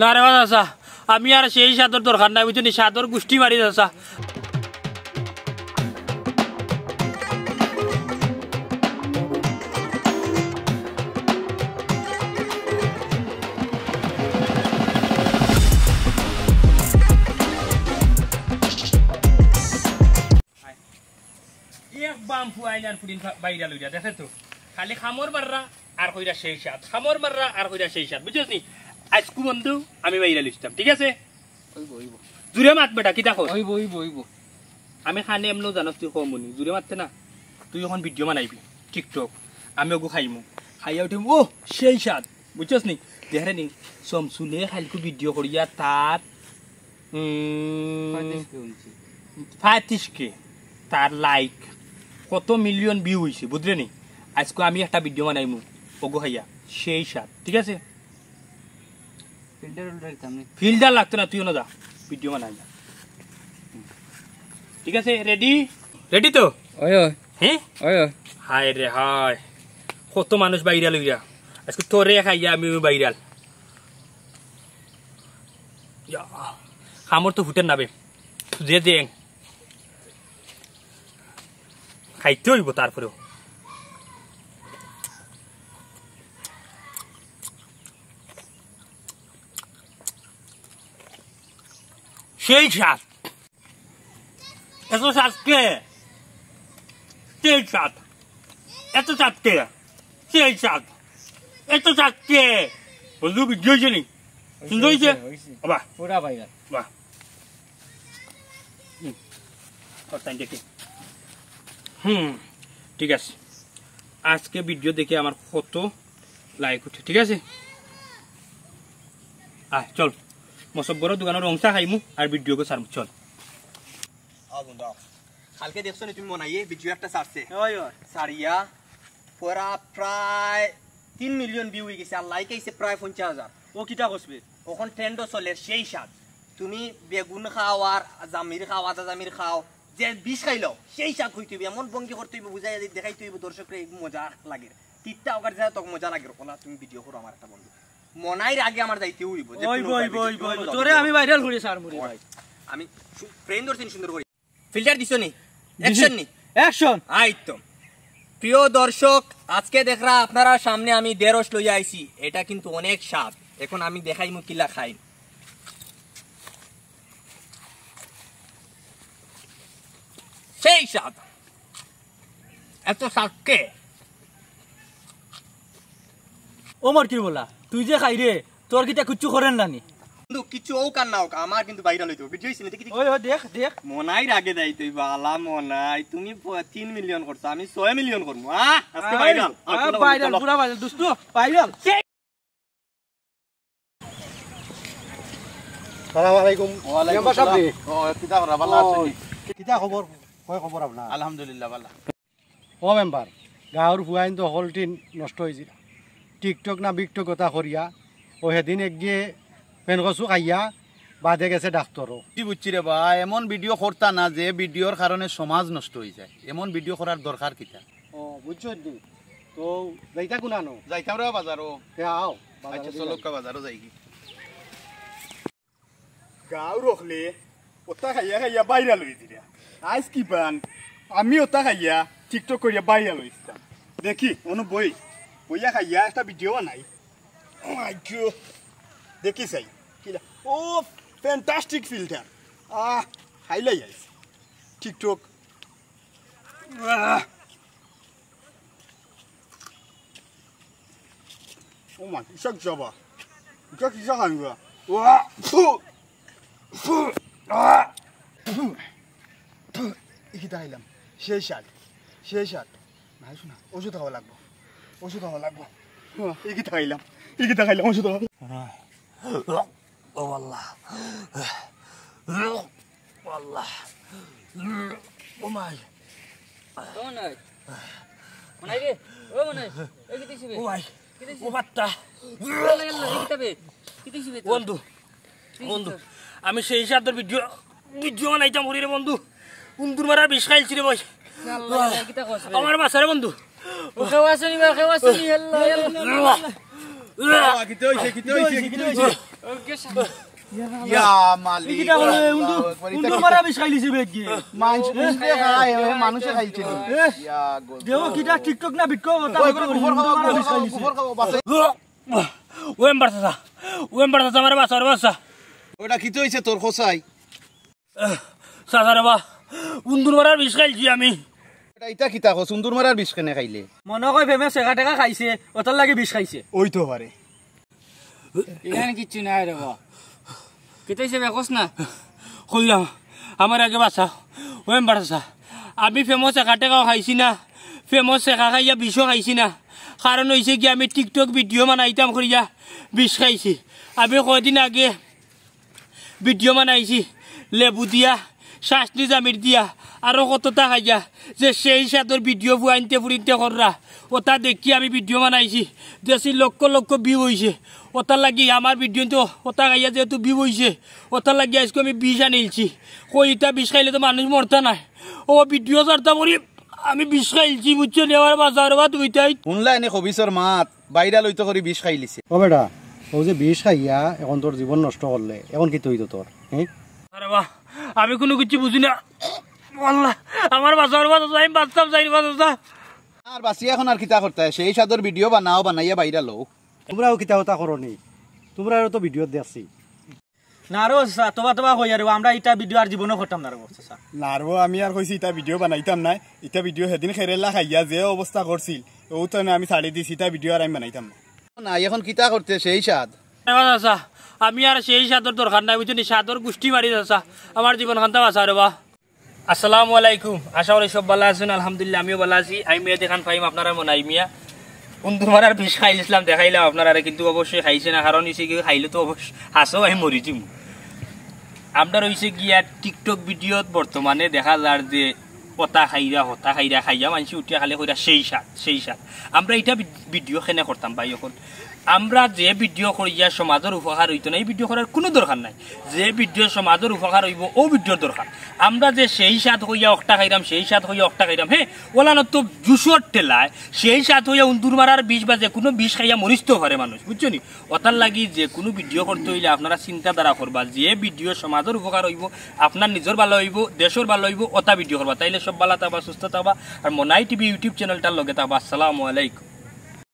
না রে চাচা, আমি আর সেই সাদর দরকার নাই বুঝলি, সাদর গোষ্ঠী মারি চাচা। বাম ফুয়াইন আর ফুডিন বাইরা লইরা দেখে তো, খালি খামর মাররা আর কইরা সেই সাত, খামর মাররা আর কইরা সেই সাত, বুঝছিস নি? আজকু বন্ধু আমি বাইরা লিখতাম, ঠিক আছে? জুড়ে মাত বেটা, কি দেখো? আমি খানে এমনও জানো তুই কমনি, জুড়ে মারতে না। তুই এখন ভিডিও বানাইবি টিকটক, আমি ওগু খাইমু, খাইয়া উঠিম ও সেই সাত, বুঝছিস নি? দেখে নি সমসুলে খাইলকু ভিডিও করিয়া তার 35K তার লাইক কত মিলিয়ন ভিউ হয়েছে, বুঝলে নি? আজকে আমি একটা ভিডিও বানাইমু ওগো খাইয়া সেই সাত, ঠিক আছে? ফিল্টার লাগতো না, তুই না যা ভিডিও বানাই যা, ঠিক আছে? রেডি? রেডি তো? হ্যাঁ, হায় রে হায়, কত মানুষ বাইরাল হইয়া, আজকে তোরে খাইয়া আমি বাইরাল। খামর তো ফুটের নাবে, যে যে খাইতে হইব তারপরেও। সেই সাত, এত সাতকে সেই সাত, এত সাতকে সেই সাত, এত সাতকে বন্ধু ভিডিও হয়েছে নি? সুন্দর হয়েছে বাহ, পুরা ভাইরাল বাহ। দেখি ঠিক আছে, আজকে ভিডিও দেখে আমার কত লাইক উঠে, ঠিক আছে? আয় চল মসব বড় দোকানের রংসা খাইমু আর ভিডিও কো সারমু, চল। কালকে দেখছো নি তুমি মনাইয়ে ভিডিও একটা ছাড়ছে, সারিয়া পুরা প্রায় 3 মিলিয়ন ভিউ হয়ে গেছে আর লাইক আইছে প্রায় 50,000। ও কিটা বসবে এখন ট্রেন্ডও চলে সেই স্বাদ। তুমি বেগুন খাও আর জামির খাও, আদা জামির খাও, যে বিষ খাইলো সেই স্বাদ হইতে হইবে, এমন ভঙ্গি করতে হইবে, বুঝাই দেখাইতে হইবে দর্শকরা মজা লাগে, তিনটা ওকার যায় তখন মজা লাগে। ওলা তুমি ভিডিও করো, আমার একটা বন্ধু মনাইর আগে আমার যাইতে হইব, তোরে আমি ভাইরাল করি স্যার মুরি ভাই, আমি ফ্রেম ধরছি সুন্দর করে। ফিল্টার দিছো নি? অ্যাকশন নি? অ্যাকশন। আই তো প্রিয় দর্শক, আজকে দেখরা আপনারা সামনে আমি দেরস লইয়া আইছি, এটা কিন্তু অনেক স্বাদ। এখন আমি দেখাইমু কিলা খাই। সেই স্বাদ, এত স্বাদকে ওমর কি বলা, তুই যে খাই রে তোর কিটা কিচ্ছু করেন নানি? কিন্তু কিছু ও কান না হোক, আমার কিন্তু ভাইরাল হইতো ভিডিও হইছে না? দেখি দেখ দেখ, মনাইর আগে যাই তুই বালা মনাই, তুমি 3 মিলিয়ন করছো, আমি 6 মিলিয়ন করবো। আজকে ভাইরাল ভাইরাল পুরা ভাইরাল দোস্ত, ভাইরাল। আসসালামু আলাইকুম। ওয়ালাইকুম আসসালাম। ও কিতা করা ভালো আছেন? কিতা খবর? কয় খবর আপনার? আলহামদুলিল্লাহ ভালো। ও মেম্বার, গাঁৱৰ ফুৱাইন তো হলটি নষ্ট হয়েছিল, টিকটক না বিকটক কথা করিয়া ও সেদিন একগিয়ে পেন কচু খাইয়া বাদে গেছে ডাক্তরও। কি বুঝছি রে ভাই, এমন ভিডিও করতা না যে ভিডিওর কারণে সমাজ নষ্ট হয়ে যায়, এমন ভিডিও করার দরকার কিতা? ও বুঝছো নি তো যাইতা কোনানো? যাইতাম রে বাজারও। আও আচ্ছা চলো কা বাজারও যাই কি। গাঁও রখলে ওটা খাইয়া খাইয়া ভাইরাল হয়েছিল, আজ কি পান আমি ওটা খাইয়া টিকটক করিয়া ভাইরাল হয়েছিলাম। দেখি অনু বইয়া খাইয়া একটা ভিডিও বানাই, দেখি চাই কিলা ও ফ্যান্টাস্টিক ফিল্টার, খাইলাই আইস টিকটক। ও মা ইসাক যাবা, ইসা কিসা খাইবা? খাইলাম সেই সাত, সেই সাত নাই শোনা, ওষুধ খাওয়া লাগবো, ওষুধ খাওয়া লাগবো। ইকিটা খাইলাম, ইকিটা খাইলাম, ওষুধ খাওয়া। ও আল্লাহ, আল্লাহ, ও মাই, ও নাই, মনাই রে, ও মনাই, এই কি দিছিস? ও ভাই, ও বাত্তা, আল্লাহ আল্লাহ, এই কিতাবে কি দিছিস? বন্ধু, বন্ধু, আমি সেই সাথে ভিডিও বানাইতাম ওরে বন্ধু, বন্ধুর মারা বিষ খাইছি রে ভাই। আল্লাহ কিতা কইছ রে? আমার বাসারে বন্ধু, ও খাওয়াছনি বা খাওয়াছনি, আল্লাহ আল্লাহ, কিতা হইছে, কিতা হইছে, কিতা হইছে? ইয়া মালিক কিটা বলে উন্দু মারা বিষ খাইলিছি বেগি মানুষে খায় মানুষে খাইছে ইয়া গো দেও কিটা টিকটক না বিটকো কথা গোবর খাও বাসে ওয়েম্বার চাচা আমার বাসা ওটা কি তো হইছে তোর খোসাই চাচা রে বা উন্দুর মারার বিষ খাইছি আমি এটা ইটা কিতা কো সুন্দর মারার বিষ কেনে খাইলে মনে কই ফেমে সেগা টাকা খাইছে ওটার লাগি বিষ খাইছে ওই তো পারে এখানে কিচ্ছু নাই রে বা কেটাইছে বেকস না কইলাম আমার আগে বাসা ওয়েম্বার চাচা আমি ফেমস একা টাকাও খাইছি না ফেমস একা খাইয়া বিষও খাইছি না কারণ হয়েছে কি আমি টিকটক ভিডিও বানাইতাম করিয়া বিষ খাইছি আমি কয়দিন আগে ভিডিও বানাইছি লেবু দিয়া শাসনি জামির দিয়া আরো কতটা খাইয়া যে সেই সাদর ভিডিও ফুয়াইনতে ফুরিনতে কররা ওটা দেখি আমি ভিডিও বানাইছি দেশি লক্ষ লক্ষ ভিউ হয়েছে ওটার লাগি আমার ভিডিও তো ওটা খাইয়া যেহেতু ভিউ হয়েছে ওটার লাগি আজকে আমি বিষ আনিলছি কইটা বিষ খাইলে তো মানুষ মরতা নাই ও ভিডিও চারটা করি আমি বিষ খাইছি বুঝছো নেওয়ার বাজার বা দুইটাই শুনলা এনে কবিসর মাত বাইরা লইতে করে বিষ খাইলিছে ও বেটা ও যে বিষ খাইয়া এখন তোর জীবন নষ্ট করলে এখন কি তুই তো তোর হ্যাঁ আরে বাহ আমি কোনো কিছু বুঝি না আল্লাহ আমার বাজার আমি বাঁচতাম যাই বাজার আর বাসি এখন আর কিতা করতে সেই সাদর ভিডিও বানাইয়া বাইরা লো তোমরাও কিতা কথা করনি তোমরা তো ভিডিও দেখছি না রো তোবা হই আর আমরা এটা ভিডিও আর জীবনও করতাম না রো নারবো আমি আর কইছি ইটা ভিডিও বানাইতাম না ইটা ভিডিও সেদিন খেরেলা খাইয়া যে অবস্থা করছিল ও তো আমি ছাড়ি দিছি ইটা ভিডিও আর আমি বানাইতাম না না এখন কিতা করতে সেই সাদ চাচা আমি আর সেই সাদর দরকার নাই বুঝছি সাদর গোষ্ঠী মারি চাচা আমার জীবন খান্তা বাঁচা রে বা আসসালামু আলাইকুম আশা করি সব ভালো আছেন আলহামদুলিল্লাহ আমিও ভালো আছি আমি মেয়ে দেখান পাইম আপনারা মনাই মিয়া উন্দুর মারার বিষ খাইছিলাম দেখাইলাম আপনারা কিন্তু অবশ্যই খাইছে না কারণ হয়েছে গিয়ে খাইলে তো অবশ্যই হাসও আমি মরি যাম আমরা রয়েছে গিয়া টিকটক ভিডিওত বর্তমানে দেখা যার যে পতা হতা খাইয়া মানুষ উঠিয়া খালে কইরা সেই সাত আমরা এটা ভিডিও কেনে করতাম ভাই এখন আমরা যে ভিডিও করিয়া সমাজের উপকার হইতো না এই ভিডিও করার কোনো দরকার নাই যে ভিডিও সমাজের উপকার হইব ও ভিডিওর দরকার আমরা যে সেই সাত হইয়া অক্টা খাইলাম সেই সাত হইয়া অক্টা খাইলাম হ্যাঁ ওলানো তো জুসর টেলায় সেই সাত হইয়া উন্দুর মারার বিষ বা যে কোনো বিষ খাইয়া মরিতেও পারে মানুষ বুঝছো নি ওটার লাগি যে কোনো ভিডিও করতে হইলে আপনারা চিন্তাধারা করবা যে ভিডিও সমাজের উপকার হইব আপনার নিজের ভালো হইব দেশের ভালো হইব ওটা ভিডিও করবা তাইলে সব ভালো থাকবা সুস্থ থাকবা আর মনাই টিভি ইউটিউব চ্যানেলটার লগে থাকবা আসসালামু আলাইকুম।